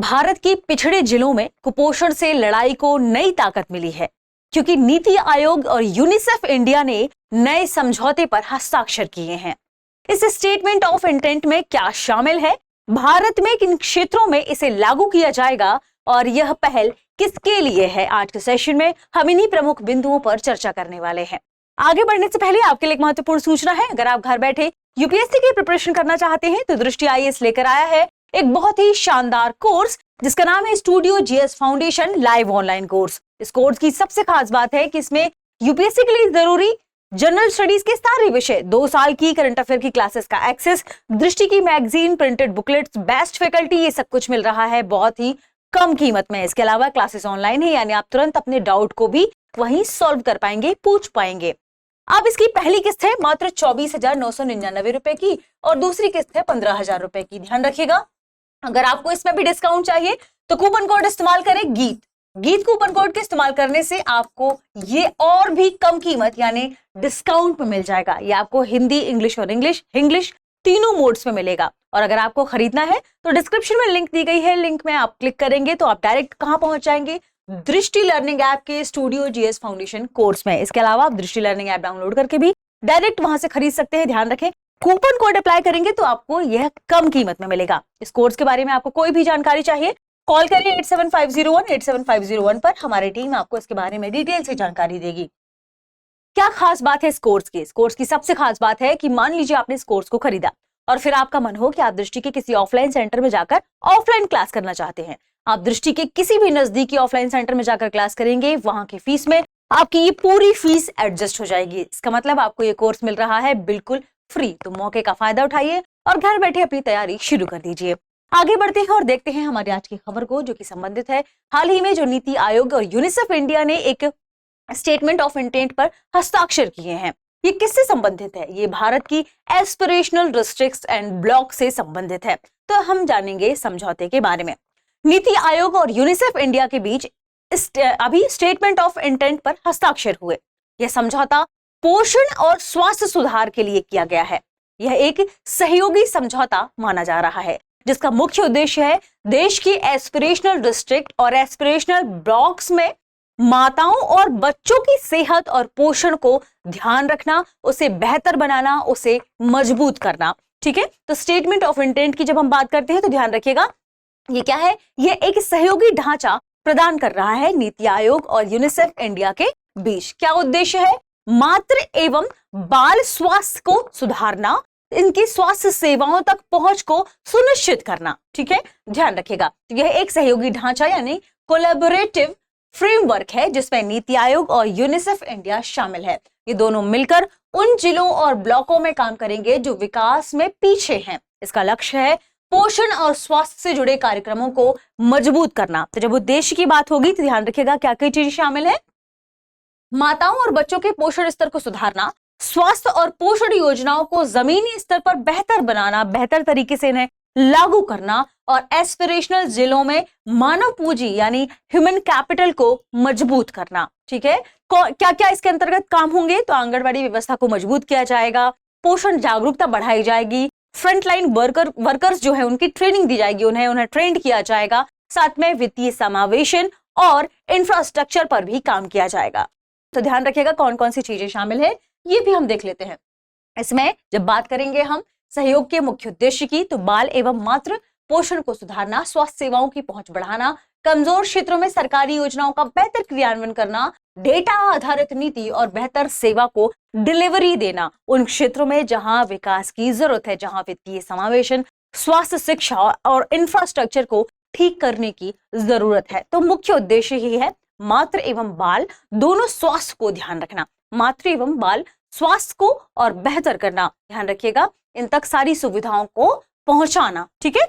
भारत के पिछड़े जिलों में कुपोषण से लड़ाई को नई ताकत मिली है, क्योंकि नीति आयोग और यूनिसेफ इंडिया ने नए समझौते पर हस्ताक्षर किए हैं। इस स्टेटमेंट ऑफ इंटेंट में क्या शामिल है, भारत में किन क्षेत्रों में इसे लागू किया जाएगा और यह पहल किसके लिए है, आज के सेशन में हम इन्हीं प्रमुख बिंदुओं पर चर्चा करने वाले हैं। आगे बढ़ने से पहले आपके लिए एक महत्वपूर्ण सूचना है। अगर आप घर बैठे यूपीएससी की प्रिपरेशन करना चाहते हैं तो दृष्टि आईएएस लेकर आया है एक बहुत ही शानदार कोर्स जिसका नाम है studio GS foundation live online course. इस कोर्स की सबसे खास बात है कि इसमें यूपीएससी के लिए जरूरी जनरल स्टडीज के सारे विषय, 2 साल की करंट अफेयर की क्लासेस का एक्सेस, दृष्टि की magazine, printed booklets, best faculty, ये सब कुछ मिल रहा है बहुत ही कम कीमत में। इसके अलावा क्लासेस ऑनलाइन है, यानी आप तुरंत अपने डाउट को भी वहीं सॉल्व कर पाएंगे, पूछ पाएंगे। अब इसकी पहली किस्त है मात्र 24,999 रुपए की और दूसरी किस्त है 15,000 रुपए की। ध्यान रखिएगा, अगर आपको इसमें भी डिस्काउंट चाहिए तो कूपन कोड इस्तेमाल करें गीत कूपन कोड के इस्तेमाल करने से आपको ये और भी कम कीमत यानी डिस्काउंट में मिल जाएगा। ये आपको हिंदी, इंग्लिश और इंग्लिश तीनों मोड्स में मिलेगा। और अगर आपको खरीदना है तो डिस्क्रिप्शन में लिंक दी गई है, लिंक में आप क्लिक करेंगे तो आप डायरेक्ट कहां पहुंच जाएंगे, दृष्टि लर्निंग ऐप के स्टूडियो जीएस फाउंडेशन कोर्स में। इसके अलावा आप दृष्टि लर्निंग ऐप डाउनलोड करके भी डायरेक्ट वहां से खरीद सकते हैं। ध्यान रखें, कूपन कोड अप्लाई करेंगे तो आपको यह कम कीमत में मिलेगा। इस कोर्स के बारे में आपको कोई भी जानकारी चाहिए, कॉल करिए 87501 पर। हमारी टीम आपको इसके बारे में डिटेल से जानकारी देगी। क्या खास बात है इस कोर्स की? इस कोर्स की सबसे खास बात है कि मान लीजिए आपने इस कोर्स को खरीदा और फिर आपका मन हो कि आप दृष्टि के किसी ऑफलाइन सेंटर में जाकर ऑफलाइन क्लास करना चाहते हैं। आप दृष्टि के किसी भी नजदीकी ऑफलाइन सेंटर में जाकर क्लास करेंगे, वहां की फीस में आपकी ये पूरी फीस एडजस्ट हो जाएगी। इसका मतलब आपको ये कोर्स मिल रहा है बिल्कुल फ्री। तो मौके का फायदा उठाइए और घर बैठे अपनी तैयारी शुरू कर दीजिए। आगे बढ़ते हैं और देखते हैं हमारी आज की खबर को, जो कि संबंधित है हाल ही में जो नीति आयोग और यूनिसेफ इंडिया ने एक स्टेटमेंट ऑफ इंटेंट पर हस्ताक्षर किए हैं। ये किससे संबंधित है? ये भारत की एस्पिरेशनल डिस्ट्रिक्ट्स एंड ब्लॉक से संबंधित है। तो हम जानेंगे समझौते के बारे में। नीति आयोग और यूनिसेफ इंडिया के बीच अभी स्टेटमेंट ऑफ इंटेंट पर हस्ताक्षर हुए। यह समझौता पोषण और स्वास्थ्य सुधार के लिए किया गया है। यह एक सहयोगी समझौता माना जा रहा है, जिसका मुख्य उद्देश्य है देश की एस्पिरेशनल डिस्ट्रिक्ट और एस्पिरेशनल ब्लॉक्स में माताओं और बच्चों की सेहत और पोषण को ध्यान रखना, उसे बेहतर बनाना, उसे मजबूत करना। ठीक है, तो स्टेटमेंट ऑफ इंटेंट की जब हम बात करते हैं तो ध्यान रखिएगा, ये क्या है? ये एक सहयोगी ढांचा प्रदान कर रहा है नीति आयोग और यूनिसेफ इंडिया के बीच। क्या उद्देश्य है? मातृ एवं बाल स्वास्थ्य को सुधारना, इनकी स्वास्थ्य सेवाओं तक पहुंच को सुनिश्चित करना। ठीक है, ध्यान रखिएगा, यह एक सहयोगी ढांचा यानी कोलैबोरेटिव फ्रेमवर्क है जिसमें नीति आयोग और यूनिसेफ इंडिया शामिल है। ये दोनों मिलकर उन जिलों और ब्लॉकों में काम करेंगे जो विकास में पीछे हैं। इसका लक्ष्य है पोषण और स्वास्थ्य से जुड़े कार्यक्रमों को मजबूत करना। तो जब उद्देश्य की बात होगी तो ध्यान रखिएगा क्या क्या चीजें शामिल है। माताओं और बच्चों के पोषण स्तर को सुधारना, स्वास्थ्य और पोषण योजनाओं को जमीनी स्तर पर बेहतर बनाना, बेहतर तरीके से इन्हें लागू करना और एस्पिरेशनल जिलों में मानव पूंजी यानी ह्यूमन कैपिटल को मजबूत करना। ठीक है, क्या क्या इसके अंतर्गत काम होंगे? तो आंगनबाड़ी व्यवस्था को मजबूत किया जाएगा, पोषण जागरूकता बढ़ाई जाएगी, फ्रंटलाइन वर्कर्स जो है उनकी ट्रेनिंग दी जाएगी, उन्हें ट्रेंड किया जाएगा, साथ में वित्तीय समावेशन और इंफ्रास्ट्रक्चर पर भी काम किया जाएगा। तो ध्यान रखिएगा कौन कौन सी चीजें शामिल है, ये भी हम देख लेते हैं। इसमें जब बात करेंगे हम सहयोग के मुख्य उद्देश्य की, तो बाल एवं मातृ पोषण को सुधारना, स्वास्थ्य सेवाओं की पहुंच बढ़ाना, कमजोर क्षेत्रों में सरकारी योजनाओं का बेहतर क्रियान्वयन करना, डेटा आधारित नीति और बेहतर सेवा को डिलीवरी देना उन क्षेत्रों में जहां विकास की जरूरत है, जहां वित्तीय समावेशन, स्वास्थ्य, शिक्षा और इंफ्रास्ट्रक्चर को ठीक करने की जरूरत है। तो मुख्य उद्देश्य ही है मातृ एवं बाल दोनों स्वास्थ्य को ध्यान रखना, मातृ एवं बाल स्वास्थ्य को और बेहतर करना। ध्यान रखिएगा, इन तक सारी सुविधाओं को पहुंचाना। ठीक है,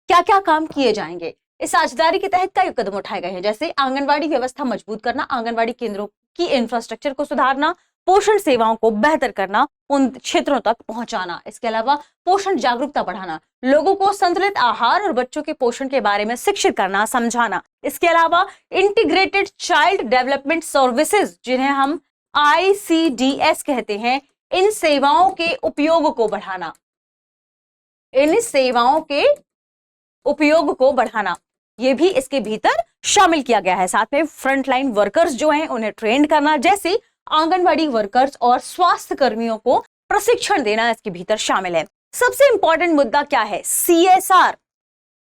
क्या क्या काम किए जाएंगे? इस साझेदारी के तहत कई कदम उठाए गए हैं, जैसे आंगनबाड़ी व्यवस्था मजबूत करना, आंगनबाड़ी केंद्रों की इंफ्रास्ट्रक्चर को सुधारना, पोषण सेवाओं को बेहतर करना, उन क्षेत्रों तक पहुंचाना। इसके अलावा पोषण जागरूकता बढ़ाना, लोगों को संतुलित आहार और बच्चों के पोषण के बारे में शिक्षित करना, समझाना। इसके अलावा इंटीग्रेटेड चाइल्ड डेवलपमेंट सर्विसेज, जिन्हें हम ICDS कहते हैं, इन सेवाओं के उपयोग को बढ़ाना, इन सेवाओं के उपयोग को बढ़ाना, ये भी इसके भीतर शामिल किया गया है। साथ में फ्रंटलाइन वर्कर्स जो हैं उन्हें ट्रेन करना, जैसे आंगनवाड़ी वर्कर्स और स्वास्थ्य कर्मियों को प्रशिक्षण देना इसके भीतर शामिल है। सबसे इंपॉर्टेंट मुद्दा क्या है? CSR।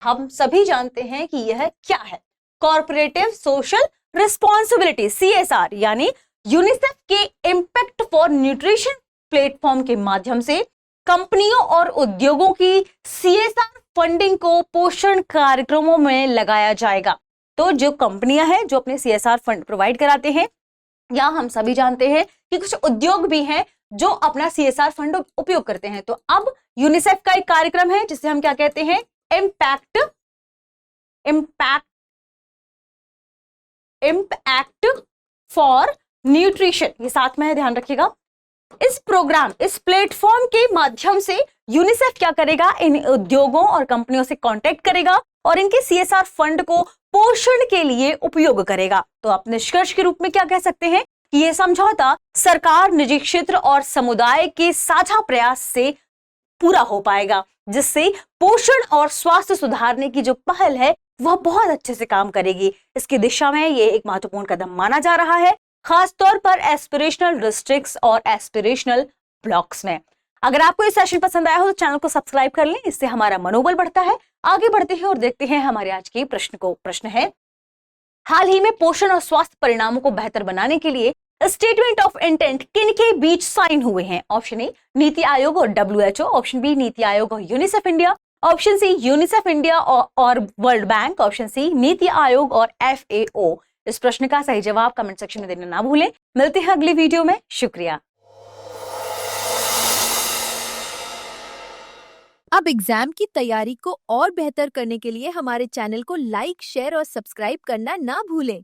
हम सभी जानते हैं कि यह क्या है। कॉर्पोरेटिव सोशल रिस्पॉन्सिबिलिटी, CSR, यानी यूनिसेफ के इम्पैक्ट फॉर न्यूट्रिशन प्लेटफॉर्म के माध्यम से कंपनियों और उद्योगों की CSR फंडिंग को पोषण कार्यक्रमों में लगाया जाएगा। तो जो कंपनियां हैं जो अपने CSR फंड प्रोवाइड कराते हैं, या हम सभी जानते हैं कि कुछ उद्योग भी हैं जो अपना CSR फंड उपयोग करते हैं। तो अब यूनिसेफ का एक कार्यक्रम है जिसे हम क्या कहते हैं? इम्पैक्ट फॉर न्यूट्रिशन, ये साथ में है, ध्यान रखिएगा। इस प्रोग्राम, इस प्लेटफॉर्म के माध्यम से यूनिसेफ क्या करेगा? इन उद्योगों और कंपनियों से कांटेक्ट करेगा और इनके CSR फंड को पोषण के लिए उपयोग करेगा। तो आप निष्कर्ष के रूप में क्या कह सकते हैं कि यह समझौता सरकार, निजी क्षेत्र और समुदाय के साझा प्रयास से पूरा हो पाएगा, जिससे पोषण और स्वास्थ्य सुधारने की जो पहल है वह बहुत अच्छे से काम करेगी। इसकी दिशा में यह एक महत्वपूर्ण कदम माना जा रहा है, खास तौर पर एस्पिरेशनल डिस्ट्रिक्ट्स और एस्पिरेशनल ब्लॉक्स में। अगर आपको ये सेशन पसंद आया हो तो चैनल को सब्सक्राइब कर लें, इससे हमारा मनोबल बढ़ता है। आगे बढ़ते हैं और देखते हैं हमारे आज के प्रश्न को। प्रश्न है, हाल ही में पोषण और स्वास्थ्य परिणामों को बेहतर बनाने के लिए स्टेटमेंट ऑफ इंटेंट किनके बीच साइन हुए हैं? ऑप्शन ए नीति आयोग और WHO, option B NITI Aayog और UNICEF India, option C UNICEF India और World Bank, option C NITI Aayog और FAO। इस प्रश्न का सही जवाब कमेंट सेक्शन में देना ना भूलें। मिलते हैं अगली वीडियो में, शुक्रिया। अब एग्जाम की तैयारी को और बेहतर करने के लिए हमारे चैनल को लाइक, शेयर और सब्सक्राइब करना ना भूलें।